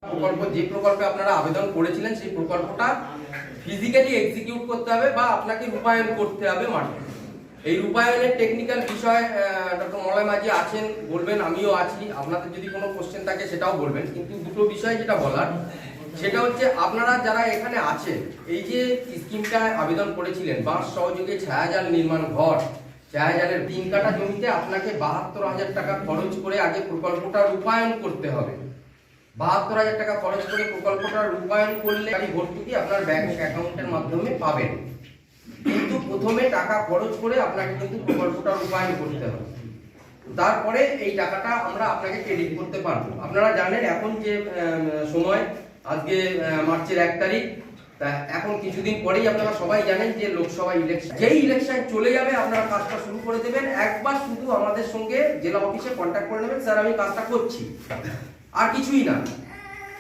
প্রকল্প যে প্রকল্পে আপনারা আবেদন করেছিলেন সেই প্রকল্পটা ফিজিক্যালি এক্সিকিউট করতে হবে বা আপনাকে রূপায়ণ করতে হবে মাঠে। এই রূপায়ণের টেকনিক্যাল বিষয় ডক্টর মলয় মাঝি আছেন, বলবেন, আমিও আছি। আপনাদের যদি কোনো কোশ্চেন থাকে সেটাও বলবেন। কিন্তু দুটো বিষয় যেটা বলার সেটা হচ্ছে, আপনারা যারা এখানে আছেন, এই যে স্কিমটায় আবেদন করেছিলেন বাঁশ সহযোগে ছায়াজাল নির্মাণ ঘর, ছায়াজালের 3 কাঠা জমিতে আপনাকে 72,000 টাকা খরচ করে আগে প্রকল্পটা রূপায়ণ করতে হবে। 72,000 টাকা খরচ করে প্রকল্পটা রূপায়ণ করলে গাড়ি ভর্তুকি আপনার ব্যাংক অ্যাকাউন্টের মাধ্যমে পাবেন। কিন্তু প্রথমে টাকা খরচ করে আপনাকে কিন্তু প্রকল্পটা রূপায়ণ করতে হবে, তারপরে এই টাকাটা আমরা আপনাকে ক্রেডিট করতে পারবো। আপনারা জানেন এখন যে সময়, আজকে মার্চের 1 তারিখ, তা এখন কিছুদিন পরেই আপনারা সবাই জানেন যে লোকসভা ইলেকশন। যেই ইলেকশন চলে যাবে আপনারা কাজটা শুরু করে দেবেন। একবার শুধু আমাদের সঙ্গে জেলা অফিসে কন্ট্যাক্ট করে নেবেন, স্যার আমি কাজটা করছি, আর কিছুই না।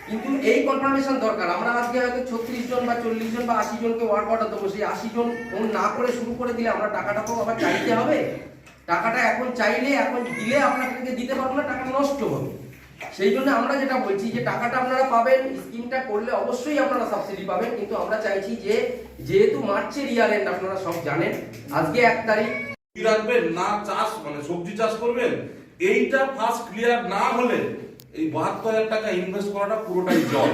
কিন্তু এই কনফার্মেশন দরকার। আমরা আজকে হয়তো 36 জন বা 40 জন বা 80 জনকে ওয়ার্ক অর্ডার দেবো, সেই 80 জন ফোন না করে শুরু করে দিলে আমরা টাকাটা তো আবার চাইতে হবে। টাকাটা এখন চাইলে, এখন দিলে আপনাদেরকে দিতে পারবো না, টাকা নষ্ট হবে। সেই জন্য আমরা যেটা বলছি যে টাকাটা আপনারা পাবেন, স্কিমটা করলে অবশ্যই আপনারা সাবসিডি পাবেন। কিন্তু আমরা চাইছি যে যেহেতু মার্চের ইয়ার এন্ড, আপনারা সব জানেন, আজকে 1 তারিখ রাখবেন না, চাষ মানে সবজি চাষ করবেন, এইটা ফার্স্ট ক্লিয়ার না হলে এই 72,000 টাকা ইনভেস্ট করাটা পুরোটাই জল।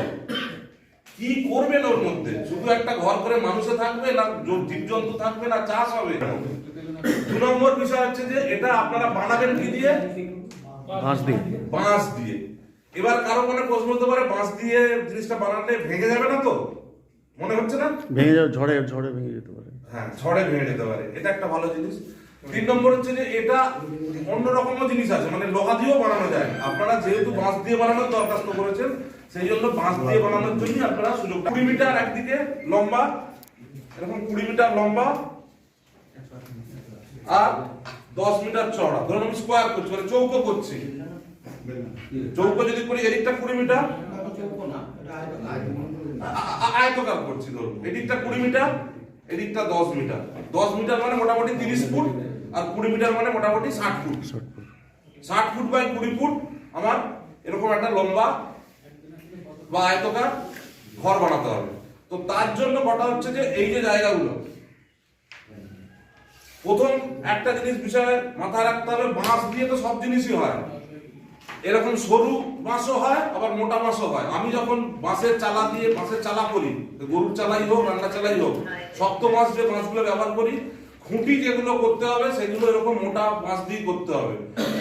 কি করবেন ওর মধ্যে? শুধু একটা ঘর করে মানুষে থাকবে না, জীবজন্তু থাকবে না, চাষ হবে। 2 নম্বর বিষয় হচ্ছে যে এটা আপনারা বানাবেন কি দিয়ে? বাঁশ দিয়ে। এবার কারো মনে প্রশ্ন হতে পারে, বাঁশ দিয়ে জিনিসটা বানালে ভেঙে যাবে না তো? মনে হচ্ছে না ভেঙে যাবে, ঝড়ে ভেঙে যেতে পারে। হ্যাঁ, ঝড়ে ভেঙে যেতে পারে, এটা একটা ভালো জিনিস। 3 নম্বর হচ্ছে যে এটা অন্যরকমও জিনিস আছে, মানে লোহা দিয়েও বানানো যায়। আপনারা যেহেতু বাঁশ দিয়ে বানানোর দরখাস্ত করেছেন, সেই জন্য বাঁশ দিয়ে বানানোর জন্য আপনারা সুযোগ। 20 মিটার একদিকে লম্বা, এরকম 20 মিটার লম্বা আর 10 মিটার চওড়া। ধরুন আমি স্কোয়ার করছি, মানে চৌকো করছি। চৌকো যদি করি, এদিকটা 20 মিটার, আয়তকার করছি। ধরুন এদিকটা 20 মিটার, এদিকটা 10 মিটার। 10 মিটার মানে মোটামুটি 30 ফুট, আর 20 মিটার মানে মোটামুটি 60 ফুট। 60 ফুট বাই 20 ফুট আমার এরকম একটা লম্বা বা আয়তকার ঘর বানাতে হবে। তো তার জন্য কথা হচ্ছে যে এই যে জায়গাগুলো, প্রথম একটা জিনিস বিষয়ে মাথায় রাখতে হবে, বাঁশ দিয়ে তো সব জিনিসই হয়। এরকম সরু বাঁশও হয়, আবার মোটা বাঁশও হয়। আমি যখন বাঁশের চালা দিয়ে বাঁশের চালা করি, গরুর চালাই হোক, রান্না চালাই হোক, শক্ত বাঁশ যে বাঁশগুলো ব্যবহার করি, খুঁটি যেগুলো করতে হবে সেগুলো এরকম মোটা বাঁশ দিয়ে করতে হবে।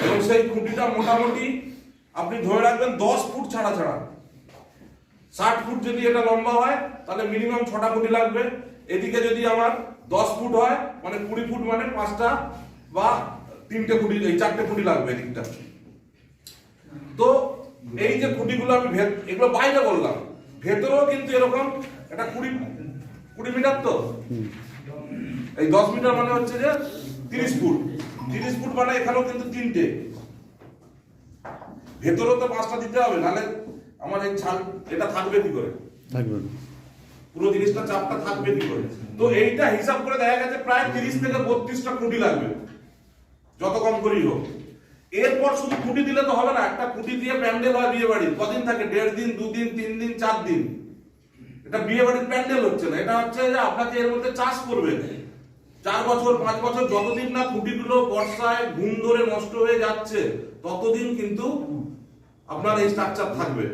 এবং সেই খুঁটিটা মোটামুটি আপনি ধরে রাখবেন 10 ফুট ছাড়া ছাড়া। 60 ফুট যদি এটা লম্বা হয় তাহলে মিনিমাম 6টা খুঁটি লাগবে। এদিকে যদি আমার 10 ফুট হয় মানে 20 ফুট, মানে 5টা বা 3টে খুঁটি, এই 4টে খুঁটি লাগবে এদিকটা। তো এই যে খুঁটিগুলো আমি এগুলো বাইরে বললাম, ভেতরেও কিন্তু এরকম একটা 20 মিটার, তো এই 10 মিটার মানে হচ্ছে যে 30 ফুট। 30 ফুট মানে এখানেও কিন্তু 3টে, ভেতরেও তো 5টা দিতে হবে, নাহলে আমার এই ছাল এটা থাকবে কি করে? থাকবে না, পুরো জিনিসটা চাপটা থাকবে কি করে? তো এইটা হিসাব করে দেখা গেছে প্রায় 30 থেকে 32টা খুঁটি লাগবে, যত কম করেই হোক। এরপর শুধু খুঁটি দিলে তো হবে না, একটা খুঁটি দিয়ে প্যান্ডেল হয় বিয়ে বাড়ির। কদিন থাকে? 1.5 দিন, 2 দিন, 3 দিন, 4 দিন। এটা বিয়ে বাড়ির প্যান্ডেল হচ্ছে না, এটা হচ্ছে যে আপনাকে এর মধ্যে চাষ করবে 4 বছর 5 বছর, যতদিন না খুঁটিগুলো বর্ষায় ঘুম ধরে নষ্ট হয়ে যাচ্ছে ততদিন কিন্তু আপনার এই স্ট্রাকচার থাকবে।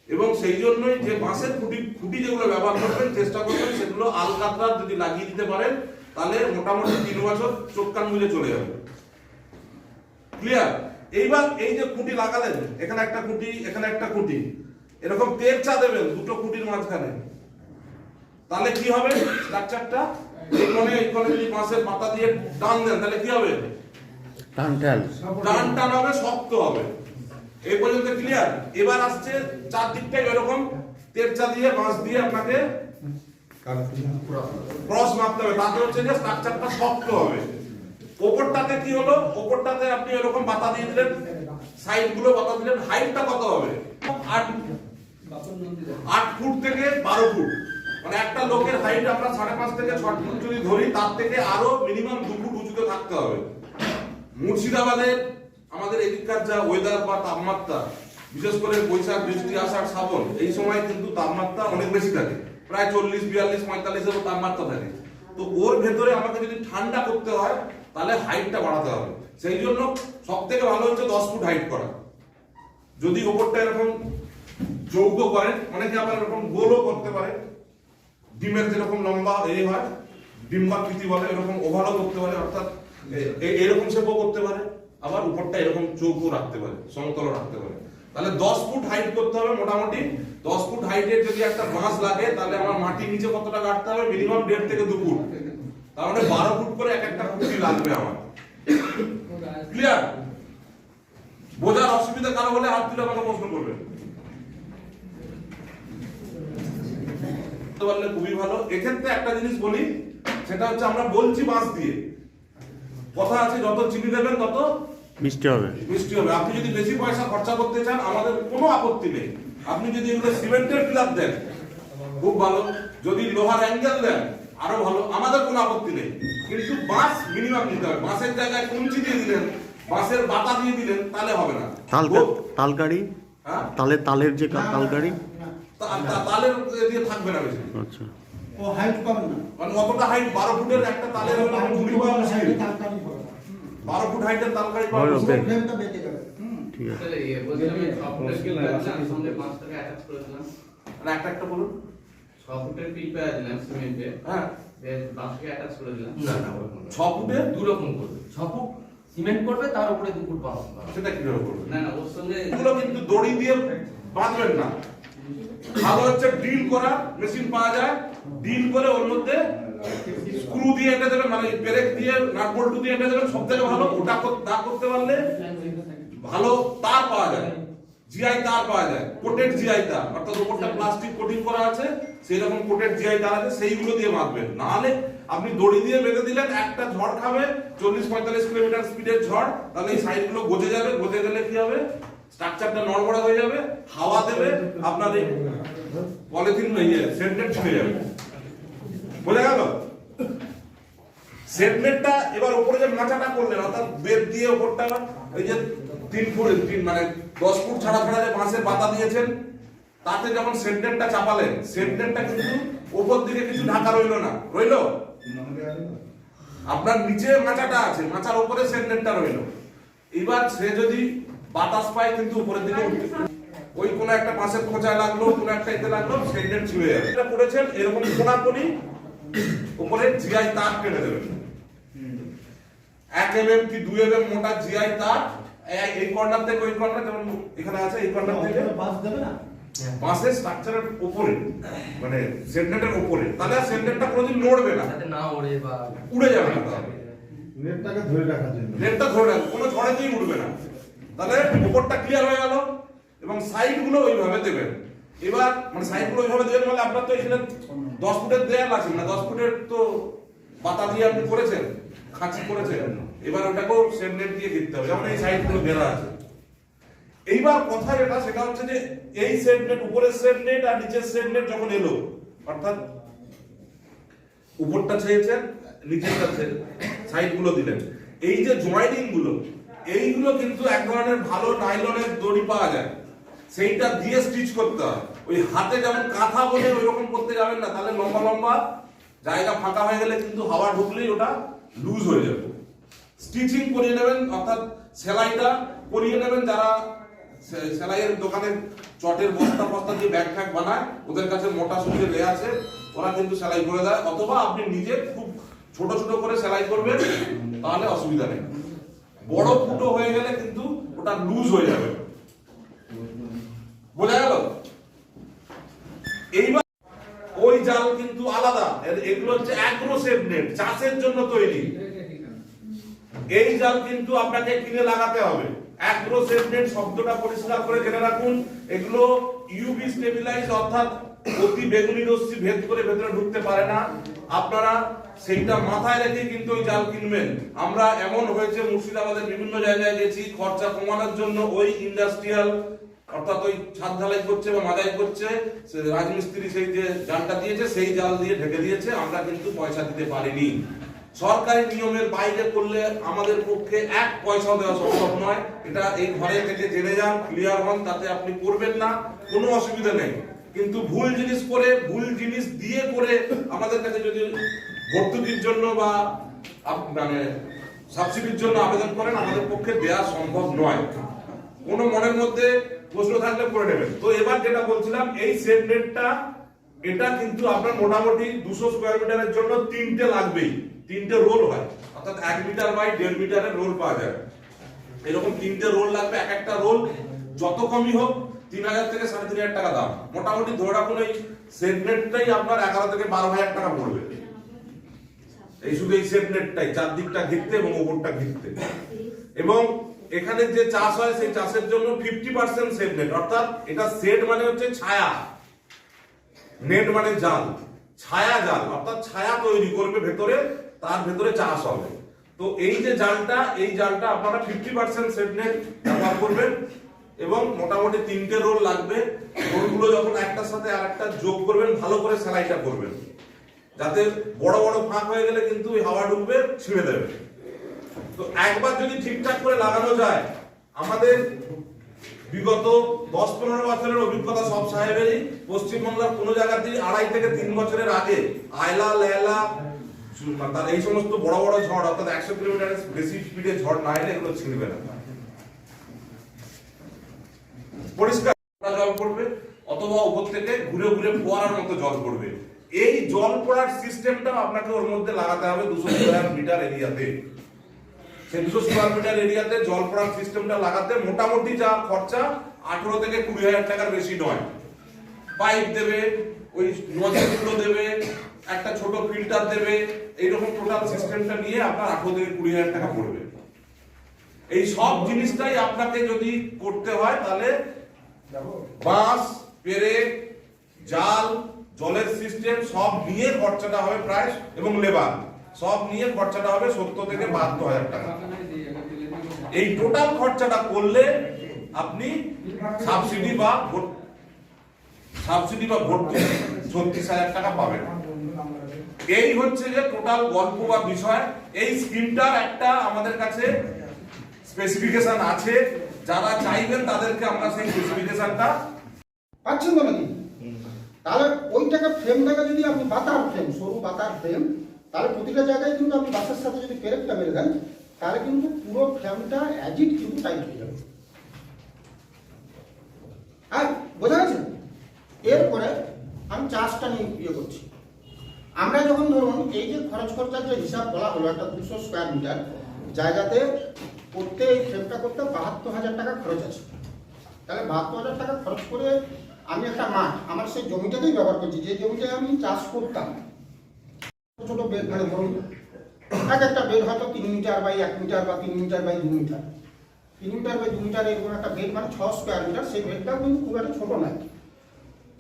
এবং সেই জন্যই যে বাঁশের খুঁটি যেগুলো ব্যবহার করবেন, চেষ্টা করবেন সেগুলো আলকাতরা যদি লাগিয়ে দিতে পারেন, তাহলে মোটামুটি 3 বছর চোখ কান মুজে চলে যাবে। ক্লিয়ার? এইবার এই যে খুঁটি লাগালেন, এখানে একটা খুঁটি, এখানে একটা খুঁটি, এরকম তেরচা দেবেন 2টো খুঁটির মাঝখানে, তাহলে কি হবে? স্ট্রাকচারটা এই কোণে যদি বাঁশের পাতা দিয়ে টান দেন তাহলে কি হবে? টান হবে, শক্ত হবে। এই পর্যন্ত ক্লিয়ার? এবার আসছে চারদিকটাই এরকম তেরচা দিয়ে বাঁশ দিয়ে আপনাকে ক্রস মারতে হবে, তাতে হচ্ছে যে স্ট্রাকচারটা শক্ত হবে। ওপরটাতে কি হলো? ওপরটাতে আপনি এরকম বাতা দিয়ে দিলেন, সাইড গুলো বাতা দিলেন। হাইটটা কত হবে? 8 ফুট থেকে 12 ফুট, মানে একটা লোকের হাইট আমরা 5.5 থেকে 6 ফুট যদি ধরি, তার থেকে আরো মিনিমাম 2 ফুট উঁচুতে থাকতে হবে। মুর্শিদাবাদের আমাদের এদিককার যা ওয়েদার বা তাপমাত্রা, বিশেষ করে বৈশাখ, বৃষ্টি, আষাঢ়, শ্রাবণ এই সময় কিন্তু তাপমাত্রা অনেক বেশি থাকে, প্রায় 40, 42, 45 তাপমাত্রা থাকে। তো ওর ভেতরে আমাকে যদি ঠান্ডা করতে হয় তাহলে হাইটটা বাড়াতে হবে। সেই জন্য সব থেকে ভালো হচ্ছে 10 ফুট হাইট করা। যদি ওপরটা এরকম যৌগ করেন, অনেকে আবার এরকম গোলও করতে পারে, ডিমের যেরকম লম্বা এই হয় ডিম্বাকৃতি বলে, এরকম ওভালও করতে পারে, অর্থাৎ এরকম শেপও করতে পারে, আবার উপরটা এরকম চৌকো রাখতে পারে, সমতল রাখতে পারে। তাহলে 10 ফুট হাইট করতে হবে মোটামুটি। 10 ফুট হাইটের যদি একটা বাঁশ লাগে তাহলে আমার মাটির নিচে কতটা কাটতে হবে? মিনিমাম 1.5 থেকে 2 ফুট। তার মানে 12 ফুট করে এক একটা খুঁটি লাগবে আমার। ক্লিয়ার? বোঝার অসুবিধা কারো হলে হাত তুলে আমাকে প্রশ্ন করবেন। পারলে খুবই ভালো। এক্ষেত্রে একটা জিনিস বলি, সেটা হচ্ছে আমরা বলছি বাঁশ দিয়ে, কথা আছে যত চিনি দেবেন তত মিষ্টি হবে। মিষ্টি হবে। আপনি যদি বেশি পয়সা খরচা করতে চান আমাদের কোনো আপত্তি নেই। আপনি যদি এগুলো সিমেন্টের পিলার দেন খুব ভালো, যদি লোহার অ্যাঙ্গেল দেন আরো ভালো, আমাদের কোনো আপত্তি নেই। কিন্তু বাঁশ মিনিমাম দিতে হবে। বাঁশের জায়গায় কুঞ্চি দিয়ে দিলেন, বাঁশের বাতা দিয়ে দিলেন, তাহলে হবে না। তালগাড়ি, হ্যাঁ, তালের যে তালগাড়ি তালের দিয়ে থাকবে না বেশি। আচ্ছা, ও হাইট কম না, মানে অতটা হাইট 12 ফুটের একটা তালের হলো ঝুড়ি পাওয়া মুশকিল। 12 ফুট হাইটের তালগাড়ি পাওয়া হবে, মুশকিল। ফ্রেমটা বেঁচে যাবে। ঠিক আছে। আর একটা বলুন। 6 ফুটের পিল পেয়ে দিলাম সিমেন্টে, হ্যাঁ, বাঁশকে অ্যাটাচ করে দিলাম। না না 6 ফুটে দু রকম করবে। 6 ফুট সিমেন্ট করবে, তার উপরে 2 ফুট বাঁশ। সেটা কিভাবে করবে? না না, ওর সঙ্গে এগুলো কিন্তু দড়ি দিয়ে বাঁধবেন না। ভালো হচ্ছে ড্রিল করা মেশিন পাওয়া যায়, ড্রিল করে ওর মধ্যে স্ক্রু দিয়ে এঁটে দেবেন, মানে পেরেক দিয়ে নাট বল্টু দিয়ে এঁটে দেবেন, সব থেকে ভালো। ওটা না করতে পারলে ভালো তার পাওয়া যায়, জিআই তার পাওয়া যায়, কোটেড জিআই তার, অর্থাৎ উপরটা প্লাস্টিক কোটিং করা আছে, সেই রকম কোটেড জিআই তার আছে, সেইগুলো দিয়ে বাঁধবেন। নাহলে আপনি দড়ি দিয়ে বেঁধে দিলেন, একটা ঝড় খাবে 40-45 কিলোমিটার স্পিডের ঝড়, তাহলে এই সাইডগুলো গজে যাবে। গজে গেলে কি হবে? স্ট্রাকচারটা নড়বড়া হয়ে যাবে, হাওয়া দেবে, আপনার এই পলিথিন সেন্টেড ছিঁড়ে যাবে। বোঝা গেল? সেন্টেডটা এবার উপরে যে মাচাটা করলেন, অর্থাৎ বেদ দিয়ে উপরটা ওই যে 3 ফুট মানে 10 ফুট ছাড়া ছাড়া যে বাঁশের পাতা দিয়েছেন, তাতে যখন সেন্টেডটা চাপালেন, সেন্টেডটা কিন্তু উপর দিকে কিছু ঢাকা রইলো না, রইলো আপনার নিচে মাচাটা আছে, মাচার উপরে সেন্টেডটা রইলো। এবার সে যদি বাতাস পায় কিন্তু উপরের দিকে উঠতে, ওই কোন একটা পাশের খোঁচায় লাগলো, কোন একটা এতে লাগলো, সেন্টেড ছিঁড়ে যাবে। এটা করেছেন এরকম কোনাকুনি উপরে জিআই তার টেনে দেবেন, 1 mm কি 2 mm মোটা জিআই তার, এই কর্নার থেকে ওই কর্নার, যেমন এখানে আছে এই কর্নার থেকে বাস দেবে না, বাসের স্ট্রাকচারের উপরে, মানে সেন্টেডের উপরে, তাহলে সেন্টেডটা কোনোদিন নড়বে না, যাতে না ওড়ে বা উড়ে যাবে না। তাহলে নেটটাকে ধরে রাখার জন্য নেটটা ধরে রাখবে, কোনো ঝড়েতেই উঠবে না। তাহলে উপরটা ক্লিয়ার হয়ে গেল, এবং সাইডগুলো ওইভাবে দেবেন। এবার মানে সাইডগুলো ওইভাবে দেবেন মানে আপনার তো এখানে 10 ফুটের দেয়াল আছে না, 10 ফুটের তো পাতা দিয়ে আপনি করেছেন, খাঁচি করেছেন, এবার ওটাকেও সেম নেট দিয়ে দিতে হবে, যেমন এই সাইডগুলো ঘেরা আছে। এইবার কথা যেটা সেটা হচ্ছে যে এই সেট নেট, উপরের সেট নেট আর নিচের সেট নেট যখন এলো, অর্থাৎ উপরটা ছেয়েছেন, নিচেরটা সাইডগুলো দিলেন, এই যে জয়েনিং গুলো, এইগুলো কিন্তু এক ধরনের ভালো নাইলনের দড়ি পাওয়া যায়, সেইটা দিয়ে স্টিচ করতে হয়। ওই হাতে যেমন কাঁথা বলে ওই রকম করতে যাবেন না, তাহলে লম্বা লম্বা জায়গা ফাঁকা হয়ে গেলে কিন্তু হাওয়া ঢুকলেই ওটা লুজ হয়ে যাবে। স্টিচিং করিয়ে নেবেন, অর্থাৎ সেলাইটা করিয়ে নেবেন। যারা সেলাইয়ের দোকানে চটের বস্তা ফস্তা দিয়ে ব্যাগ ফ্যাগ বানায়, ওদের কাছে মোটা সুতির লে আছে, ওরা কিন্তু সেলাই করে দেয়। অথবা আপনি নিজে খুব ছোট ছোট করে সেলাই করবেন, তাহলে অসুবিধা নেই। বড় ফুটো হয়ে গেলে কিন্তু ওটা লুজ হয়ে যাবে। বোঝা গেল? এইবার ওই জাল কিন্তু আলাদা, এগুলো হচ্ছে অ্যাগ্রোসেভ নেট, চাষের জন্য তৈরি। এই জাল কিন্তু আপনাকে কিনে লাগাতে হবে। অ্যাগ্রোসেভ নেট শব্দটা পরিষ্কার করে জেনে রাখুন। এগুলো ইউভি স্টেবিলাইজ, অর্থাৎ অতি বেগুনি রশ্মি ভেদ করে ভেতরে ঢুকতে পারে না। আপনারা সেইটা মাথায় রেখে কিন্তু ওই জাল কিনবেন। আমরা এমন হয়েছে মুর্শিদাবাদের বিভিন্ন জায়গায় গেছি, খরচা কমানোর জন্য ওই ইন্ডাস্ট্রিয়াল, অর্থাৎ ওই ছাদ ঢালাই করছে বা মাদাই করছে, রাজমিস্ত্রি সেই যে জালটা দিয়েছে সেই জাল দিয়ে ঢেকে দিয়েছে, আমরা কিন্তু পয়সা দিতে পারিনি। সরকারি নিয়মের বাইরে করলে আমাদের পক্ষে এক পয়সাও দেওয়া সম্ভব নয়। এটা এই ঘরে থেকে জেনে যান, ক্লিয়ার হন, তাতে আপনি করবেন না, কোনো অসুবিধা নেই। কিন্তু ভুল জিনিস করে, ভুল জিনিস দিয়ে করে আমাদের কাছে যদি ভর্তুকির জন্য বা মানে সাবসিডির জন্য আবেদন করেন, আমাদের পক্ষে দেওয়া সম্ভব নয়। কোনো মনের মধ্যে প্রশ্ন থাকলে করে নেবেন। তো এবার যেটা বলছিলাম, এই সেট নেটটা এটা কিন্তু আপনার মোটামুটি 200 স্কয়ার মিটারের জন্য 3টে লাগবেই, 3টে রোল হয়, অর্থাৎ 1 মিটার বাই 1.5 মিটারের রোল পাওয়া যায়। এরকম 3টে রোল লাগবে। এক একটা রোল যত কমই হোক 3000 থেকে 3500 টাকা দাম। মোটামুটি ধরে রাখুন এই সেট নেটটাই আপনার 11 থেকে 12,000 টাকা পড়বে। এই শুধু এই সেট নেটটাই, চারদিকটা ঘিরতে এবং উপরটা ঘিরতে। এবং এখানে যে চাষ হয় সেই চাষের জন্য 50% সেট নেট, অর্থাৎ এটা সেট মানে হচ্ছে ছায়া, নেট মানে জাল, ছায়া জাল, অর্থাৎ ছায়া তৈরি করবে ভেতরে, তার ভেতরে চাষ হবে। তো এই যে জালটা, এই জালটা আপনারা 50% সেট নেট ব্যবহার করবেন এবং মোটামুটি 3টে রোল লাগবে। রোলগুলো যখন একটার সাথে আরেকটা যোগ করবেন, ভালো করে সেলাইটা করবেন, যাতে বড় বড় ফাঁক হয়ে গেলে কিন্তু হাওয়া ঢুকবে, ছিঁড়ে দেবে। তো একবার যদি ঠিকঠাক করে লাগানো যায়, আমাদের বিগত 10-15 বছরের অভিজ্ঞতা সব সাহেবেরই, পশ্চিমবাংলার কোনো জায়গাতেই 2.5 থেকে 3 বছরের আগে আয়লা, লেলা, তার এই সমস্ত বড় বড় ঝড়, অর্থাৎ 100 কিলোমিটারের বেশি স্পিডে ঝড় না এলে এগুলো ছিঁড়বে না। পরিষ্কার জল পড়বে অথবা উপর থেকে ঘুরে ঘুরে ফোয়ারার মতো জল পড়বে। এই জল পড়ার সিস্টেমটা আপনাকে ওর মধ্যে লাগাতে হবে 200 স্কয়ার মিটার এরিয়াতে। সেই 200 স্কয়ার মিটার এরিয়াতে জল পড়ার সিস্টেমটা লাগাতে মোটামুটি যা খরচা 18 থেকে 20,000 টাকার বেশি নয়। পাইপ দেবে, ওই নজলগুলো দেবে, একটা ছোট ফিল্টার দেবে, এইরকম টোটাল সিস্টেমটা নিয়ে আপনার 18 থেকে 20,000 টাকা পড়বে। এই সব জিনিসটাই আপনাকে যদি করতে হয়, তাহলে বাঁশ, পেরেক, জাল, জলের সিস্টেম সব নিয়ে খরচাটা হবে প্রায়, এবং লেবার সব নিয়ে খরচাটা হবে 70 থেকে 72,000 টাকা। এই টোটাল খরচাটা করলে আপনি সাবসিডি বা ভর্তি 36,000 টাকা পাবেন। এই হচ্ছে যে টোটাল গল্প বা বিষয়। এই স্কিমটার একটা আমাদের কাছে স্পেসিফিকেশন আছে, যারা চাইবেন তাদেরকে আমরা সেই স্পেসিফিকেশনটা পাচ্ছেন তো নাকি? তাহলে ওই টাকা ফ্রেমটাকে যদি আপনি বাতার ফ্রেম, সরু বাতার ফ্রেম, তাহলে প্রতিটা জায়গায় কিন্তু আপনি বাসের সাথে যদি পেরেকটা মেরে দেন, তাহলে কিন্তু পুরো ফ্রেমটা অ্যাজিট কিন্তু টাইট হয়ে যাবে। আর বোঝা গেছে? এরপরে আমি চাষটা নিয়ে ইয়ে করছি। আমরা যখন ধরুন এই যে খরচার যে হিসাব বলা হলো, একটা 200 স্কয়ার মিটার জায়গাতে করতে, এই ফ্রেমটা করতে 72,000 টাকা খরচ আছে। তাহলে 72,000 টাকা খরচ করে আমি একটা মাঠ, আমার সেই জমিটাকেই ব্যবহার করছি, যে জমিটায় আমি চাষ করতাম। ছোট বেড, মানে ধরুন একটা বেড হয়তো 3 মিটার বাই 1 মিটার বা 3 metre by 2 metre, 3 metre by 2 metre এরকম একটা বেড, মানে 6 স্কয়ার মিটার। সেই বেডটাও কিন্তু খুব একটা ছোট নয়।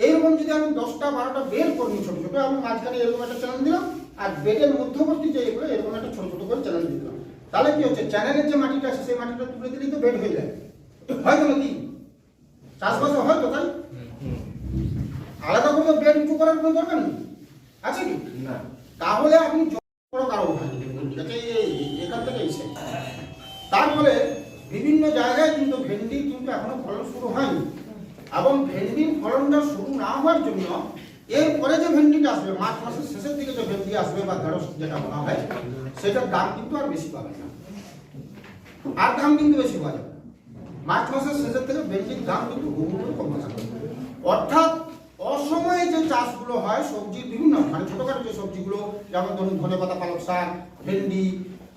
এইরকম যদি আমি 10টা-12টা বেড করি ছোট ছোট, আমি মাঝখানে এরকম একটা চ্যানেল দিলাম, আর বেডের মধ্যবর্তী যে এগুলো এরকম একটা ছোট ছোট করে চ্যানেল দিলাম, তাহলে কি হচ্ছে, চ্যানেলের যে মাটিটা আছে সেই মাটিটা তুলে দিলেই তো বেড হয়ে যায়। হয়তো নাকি চাষবাসে হয়তো, তাই আলাদা করে বেড উঁচু করার কোনো দরকার নেই, আছে কি না? তাহলে আপনি বড় কারণ হয় এখান থেকে এসে। তারপরে বিভিন্ন জায়গায় কিন্তু ভেন্ডি কিন্তু এখনো ফলন শুরু হয়নি, এবং ভেন্ডির ফলনটা শুরু না হওয়ার জন্য এরপরে যে ভেন্ডিটা আসবে, মার্চ মাসের শেষের দিকে যে ভেন্ডি আসবে বা ঢেঁড়স যেটা বলা হয়, সেটার দাম কিন্তু আর বেশি পাবে না। আর দাম কিন্তু বেশি পাওয়া যাবে মার্চ মাসের শেষের থেকে ভেন্ডির দাম কিন্তু বহু কমে যাবে। অর্থাৎ অসময়ে যে চাষগুলো হয় সবজির বিভিন্ন, মানে ছোটখাটো যে সবজিগুলো, যেমন ধরুন ধনেপাতা, পালক শাক, ভেন্ডি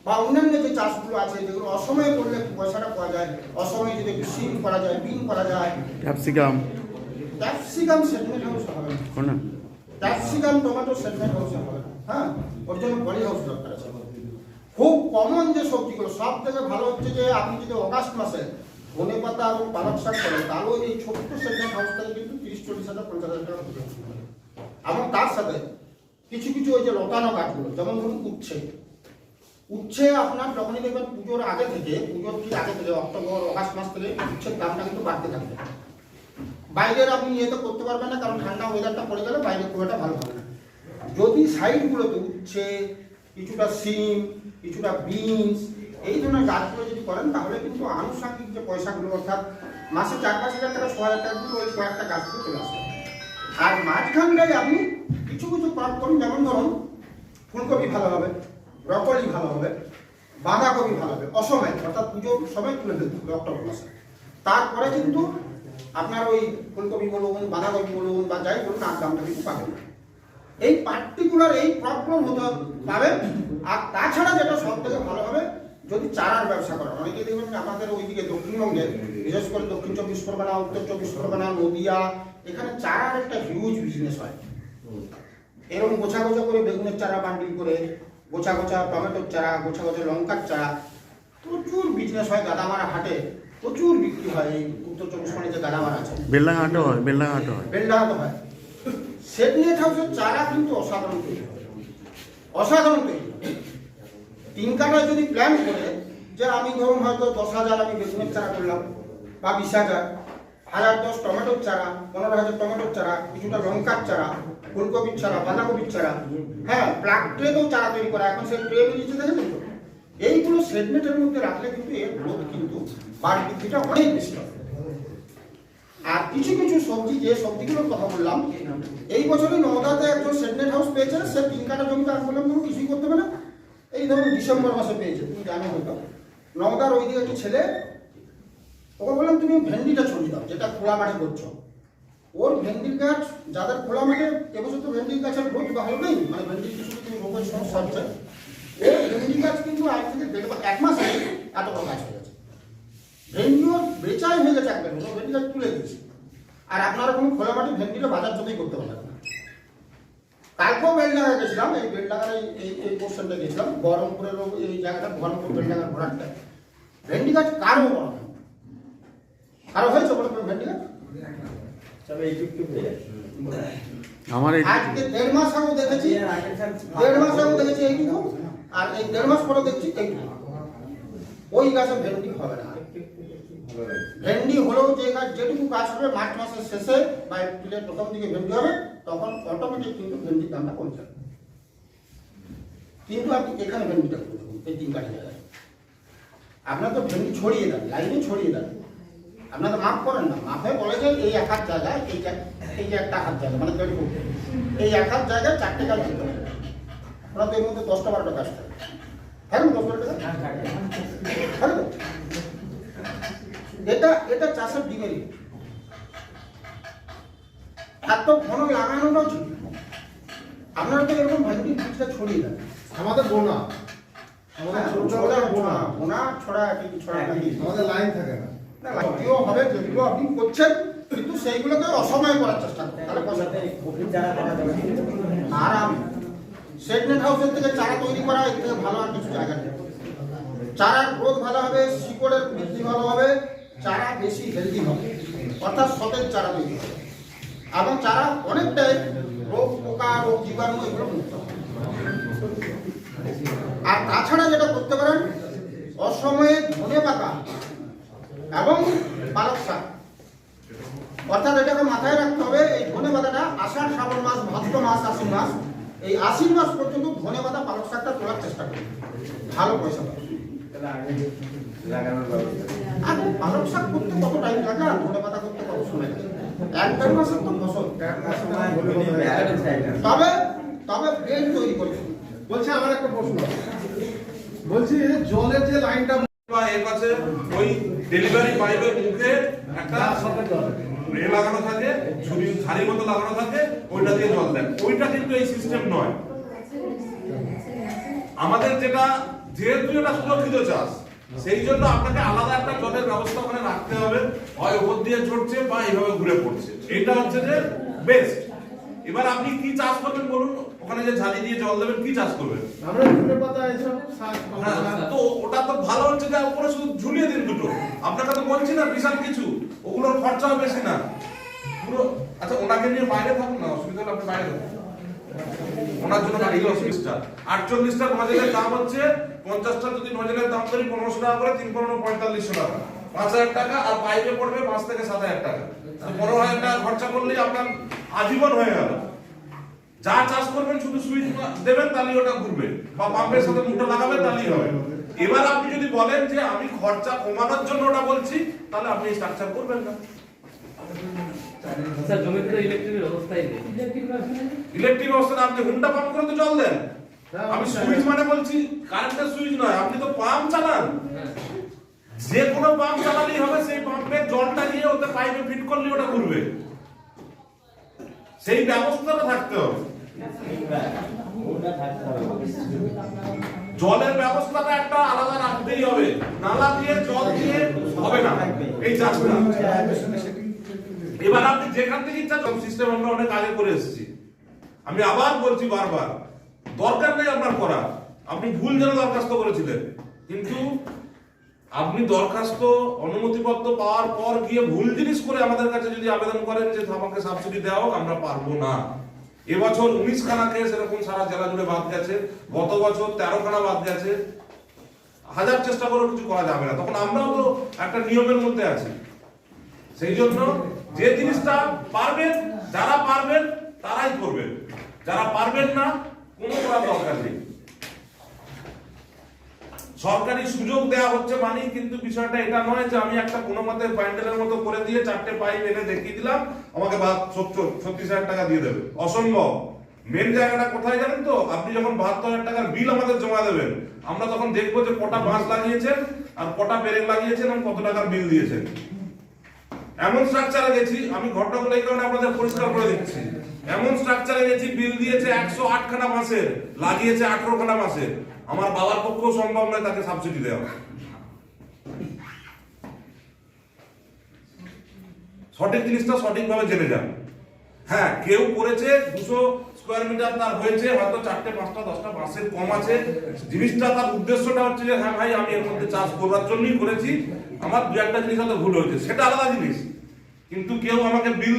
বা অন্যান্য যে চাষগুলো আছে, যেগুলো অসময়ে করলে পয়সাটা পাওয়া যায়, অসময়ে যদি একটু সিম করা যায়, বিন করা যায়, ক্যাপসিকাম সেটমেন্ট হাউস হবে না, ক্যাপসিকাম টমেটো সেটমেন্ট হাউস হবে না। হ্যাঁ, ওর জন্য পলি হাউস দরকার আছে। খুব কমন যে সবজিগুলো, সব থেকে ভালো হচ্ছে যে আপনি যদি অগাস্ট মাসে ধনেপাতা এবং পালক শাক করেন, তাহলে এই ছোট্ট সেটমেন্ট হাউস থেকে কিন্তু 30-40,000 50,000 টাকা হবে। এবং তার সাথে কিছু কিছু ওই যে লতানো গাছগুলো, যেমন ধরুন উচ্ছে আপনার যখনই দেখবেন পুজোর আগে থেকে, পুজোর ঠিক আগে থেকে অক্টোবর অগাস্ট মাস থেকে উচ্ছের দামটা কিন্তু বাড়তে থাকবে। বাইরের আপনি ইয়ে তো করতে পারবেন না, কারণ ঠান্ডা ওয়েদারটা পড়ে গেলে বাইরে খুব একটা ভালো হবে না। যদি সাইডগুলোতে উচ্ছে কিছুটা সিম, কিছুটা বিনস, এই ধরনের গাছগুলো যদি করেন তাহলে কিন্তু আনুষঙ্গিক যে পয়সাগুলো অর্থাৎ মাসে 4-5 হাজার টাকা 6 হাজার টাকা কিন্তু ওই কয়েকটা গাছ থেকে চলে আসবে। আর মাঝখানটায় আপনি কিছু কিছু ক্রপ করুন, যেমন ধরুন ফুলকপি ভালো হবে, ব্রকলি ভালো হবে, বাঁধাকপি ভালো হবে অসময়ে, অর্থাৎ পুজোর সময় তুলে ফেলতে হবে অক্টোবর মাসে। তারপরে কিন্তু আপনার ওই ফুলকপি বলুন, বাঁধাকপি বলুন বা যাই বলুন, আর দামটা কিন্তু পাবেন না। এই পার্টিকুলার এই ক্রপগুলো হতে পাবেন। আর তাছাড়া যেটা সব থেকে ভালো হবে, যদি চারার ব্যবসা করেন, অনেকে দেখবেন আমাদের ওইদিকে দক্ষিণবঙ্গে, বিশেষ করে দক্ষিণ 24 পরগনা, উত্তর 24 পরগনা, নদিয়া, এখানে চারার একটা হিউজ বিজনেস হয়। এরকম গোছা গোছা করে বেগুনের চারা বান্ডিল করে, গোছা গোছা টমেটোর চারা, গোছা গোছা লঙ্কার চারা, প্রচুর বিজনেস হয়। গাদামারা হাটে প্রচুর বিক্রি হয়। এই উত্তর 24 পরগনায় যে গাদামারা আছে, বেলডাঙ্গাহাটও হয়, বেলডাঙ্গাহাটও হয়। বেলডাঙাতে হয়। সেটনেট হাউসের চারা কিন্তু অসাধারণ তৈরি হয়, অসাধারণ তৈরি হয়। 3 কাঠায় যদি প্ল্যান করে যে আমি ধরুন হয়তো 10,000 আমি বেগুনের চারা করলাম, বা 20,000, 1010 টমেটোর চারা, 15,000 টমেটোর চারা, কিছুটা লঙ্কার চারা, ফুলকপির চারা, বাঁধাকপির চারা, হ্যাঁ প্লাগ ট্রেতেও চারা তৈরি করা, এখন সেই ট্রে বেরিয়েছে দেখেছেন তো। এইগুলো সেটনেটের মধ্যে রাখলে কিন্তু এর গ্রোথ কিন্তু বাড় বৃদ্ধিটা অনেক বেশি হবে। আর কিছু কিছু সবজি, যে সবজিগুলোর কথা বললাম, এই বছরই নওদাতে একজন সেটনেট হাউস পেয়েছে। সে 3 কাঠা জমিতে, আমি বললাম তুমি কিছুই করতে পারে না, এই ধরুন ডিসেম্বর মাসে পেয়েছে, তুমি জানো হয়তো। নওদার ওইদিকে একটি ছেলে, ওকে বললাম তুমি ভেন্ডিটা ছড়িয়ে দাও, যেটা খোলা মাঠে করছো। ওর ভেন্ডির গাছ, যাদের খোলা মাঠে, এবছর তো ভেন্ডির গাছের গ্রোথ ভালো নেই, মানে ভেন্ডির কিছু কিছু রোগের সমস্যা হচ্ছে। ওর ভেন্ডি গাছ কিন্তু আজ থেকে 1 মাস আগে এত বড় গাছ হয়ে গেছে। ভেন্ডিও বেচাই হয়ে গেছে একবার, ভেন্ডি গাছ তুলে দিয়েছে। আর আপনারা কোনো খোলা মাঠে ভেন্ডিটা বাজার জন্যই করতে পারবেন না। কালকেও বেলডাঙ্গা গেছিলাম, এই বেলডাঙ্গার এই পোর্শনটা গেছিলাম, বহরমপুরের এই জায়গাটা, বহরমপুর বেলডাঙ্গার ঘোড়াটা। ভেন্ডি গাছ কারো বড় না, কারো হয়েছে বড় ভেন্ডি গাছ? আমার এই আজকে 1.5 মাস আগেও দেখেছি, 1.5 মাস আগেও দেখেছি এইটুকু, আর এই 1.5 মাস পরে দেখছি এইটুকু। ওই গাছে ভেন্ডি হবে না। ভেন্ডি হলেও যে গাছ, যেটুকু গাছ হবে মার্চ মাসের শেষে বা এপ্রিলের প্রথম দিকে ভেন্ডি হবে, তখন অটোমেটিক কিন্তু ভেন্ডির দামটা কমে যাবে। কিন্তু আপনি এখানে ভেন্ডিটা করে দেখুন, এই 3 কাঠা জায়গায় আপনার তো ভেন্ডি ছড়িয়ে দেন, লাইনে ছড়িয়ে দেন, আপনার তো মাপ করেন না। মাপে বলে যে এই 1 হাত জায়গায়, এই যে 1 হাত জায়গা, মানে 1.5 ফুট, এই 1 হাত জায়গায় 4টে গাছ দিতে হবে। আপনার তো এর মধ্যে 10টা-12টা গাছ থাকে, হ্যাঁ 10-12টা গাছ থাকে তো। এটা চাষের ডিমেরিট। এত ঘন লাগানোটাও ঠিক না। আপনারা তো এরকম ভেন্ডির বীজটা ছড়িয়ে দেন। আমাদের বোনা, বোনা ছড়া কি ছড়া নাকি? আমাদের লাইন থাকে না। না, লাইটিও হবে, যেগুলো আপনি করছেন, কিন্তু সেইগুলোকে অসময় করার চেষ্টা করুন, তাহলে আরাম। সেটনেট হাউসের থেকে চারা তৈরি করা, এর থেকে ভালো আর কিছু জায়গা নেই। চারার গ্রোথ ভালো হবে, শিকড়ের বৃদ্ধি ভালো হবে, চারা বেশি হেলদি হবে, অর্থাৎ সতেজ চারা তৈরি হবে, এবং চারা অনেকটাই রোগ পোকা, রোগ জীবাণু এগুলো মুক্ত হবে। আর তাছাড়া যেটা করতে পারেন, অসময়ে ধনেপাতা এবং পালক শাক, অর্থাৎ এটাকে মাথায় রাখতে হবে। এই ধনেপাতাটা আষাঢ় শ্রাবণ মাস, ভাদ্র মাস, আশ্বিন মাস, এই আশ্বিন মাস পর্যন্ত ধনেপাতা পালক শাকটা তোলার চেষ্টা করুন, ভালো পয়সা পাবেন। আর পালক শাক করতে কত টাইম লাগে, আর ধনেপাতা করতে কত সময় লাগে? 1-1.5 মাসের তো ফসল। তবে বেড তৈরি করতে হবে। বলছে আমার একটা প্রশ্ন, বলছি জলের যে লাইনটা বা এর কাছে ওই ডেলিভারি পাইপের মুখে একটা রে লাগানো থাকে, ঝাড়ির মতো লাগানো থাকে, ওইটা দিয়ে জল দেন। ওইটা কিন্তু এই সিস্টেম নয়। আমাদের যেটা, যেহেতু এটা সুরক্ষিত চাষ, সেই জন্য আপনাকে আলাদা একটা জলের ব্যবস্থা ওখানে রাখতে হবে, হয় উপর দিয়ে ঝরছে বা এইভাবে ঘুরে পড়ছে। এটা হচ্ছে যে বেস্ট। এবার আপনি কি চাষ করবেন বলুন, ওখানে যে ঝাড়ি দিয়ে জল দেবেন, কি চাষ করবেন? আমরা ধনেপাতা এসব শাক, তো ওটা তো ভালো হচ্ছে যে উপরে শুধু ঝুলিয়ে দিন দুটো। আপনাকে তো বলছি না বিশাল কিছু, ওগুলোর খরচাও বেশি না পুরো। আচ্ছা, ওনাকে নিয়ে বাইরে থাকুন না, অসুবিধা হলে আপনি বাইরে থাকুন। ওনার জন্য এই 48টা 48টা নজলের দাম হচ্ছে 50টা, যদি নজলের দাম করি 1500 টাকা করে, 3 15 4500 টাকা, 5000 টাকা। আর পাইপে পড়বে 5 থেকে 7000 টাকা। তো 15000 টাকা খরচা করলেই আপনার আজীবন হয়ে গেল। যা চাষ করবেন শুধু সুইচ দেবেন তাহলেই ওটা ঘুরবে, বা পাম্পের সাথে মোটর লাগাবেন তাহলেই হবে। এবার আপনি যদি বলেন যে আমি খরচা কমানোর জন্য ওটা বলছি, তাহলে আপনি স্ট্রাকচার করবেন না। স্যার জমিতে তো ইলেকট্রিকের ব্যবস্থাই নেই। ইলেকট্রিক ব্যবস্থা আপনি হুন্ডা পাম্প করে তো জল দেন। আমি সুইচ মানে বলছি কারেন্টের সুইচ নয়, আপনি তো পাম্প চালান। যে কোনো পাম্প চালালেই হবে, সেই পাম্পের জলটা নিয়ে ওতে পাইপে ফিট করলে ওটা ঘুরবে, সেই ব্যবস্থাটা থাকতে হবে। জলের ব্যবস্থাটা একটা আলাদা রাখতেই হবে, নালা দিয়ে জল দিয়ে হবে না এই চাষটা। এবার আপনি যেখান থেকে ইচ্ছা সিস্টেম আমরা অনেক আগে করে এসেছি। আমি আবার বলছি বারবার, দরকার নেই আপনার করা, আপনি ভুল যেন দরখাস্ত করেছিলেন, কিন্তু আপনি দরখাস্ত অনুমতিপত্র পাওয়ার পর গিয়ে ভুল জিনিস করে আমাদের কাছে যদি আবেদন করেন যে আমাকে সাবসিডি দেওয়া হোক, আমরা পারবো না। এবছর 19 খানা কেস এরকম সারা জেলা জুড়ে বাদ গেছে, গত বছর 13 খানা বাদ গেছে। হাজার চেষ্টা করেও কিছু করা যাবে না, তখন আমরাও তো একটা নিয়মের মধ্যে আছি। সেই জন্য যে জিনিসটা পারবেন, যারা পারবেন তারাই করবেন, যারা পারবেন না কোনো করার দরকার নেই। সরকারি সুযোগ দেওয়া হচ্ছে মানে কিন্তু বিষয়টা এটা নয় যে আমি একটা কোনো মতে প্যান্ডেলের মতো করে দিয়ে 4টে পাইপ এনে দেখিয়ে দিলাম, আমাকে 36,000 টাকা দিয়ে দেবে, অসম্ভব। মেন জায়গাটা কোথায় জানেন তো? আপনি যখন 72,000 টাকার বিল আমাদের জমা দেবেন, আমরা তখন দেখবো যে কটা বাঁশ লাগিয়েছেন আর কটা পেরেক লাগিয়েছেন এবং কত টাকার বিল দিয়েছেন। এমন স্ট্রাকচারে গেছি, আমি ঘটনাগুলো এই কারণে আপনাদের পরিষ্কার করে দিচ্ছি, এমন স্ট্রাকচারে গেছি বিল দিয়েছে 108 খানা বাঁশের, লাগিয়েছে 18 খানা বাঁশের। আমার বাবার পক্ষেও সম্ভব নয় তাকে সাবসিডি দেওয়া। সঠিক জিনিসটা সঠিকভাবে জেনে যান। হ্যাঁ, কেউ করেছে 200 স্কয়ার মিটার, তার হয়েছে হয়তো 4টে 5টা 10টা বাঁশের কম আছে, জিনিসটা তার উদ্দেশ্যটা হচ্ছে যে হ্যাঁ ভাই আমি এর মধ্যে চাষ করার জন্যই করেছি, আমার 2-1টা জিনিস হয়তো ভুল হয়েছে, সেটা আলাদা জিনিস। কিন্তু কেউ আমাকে বিল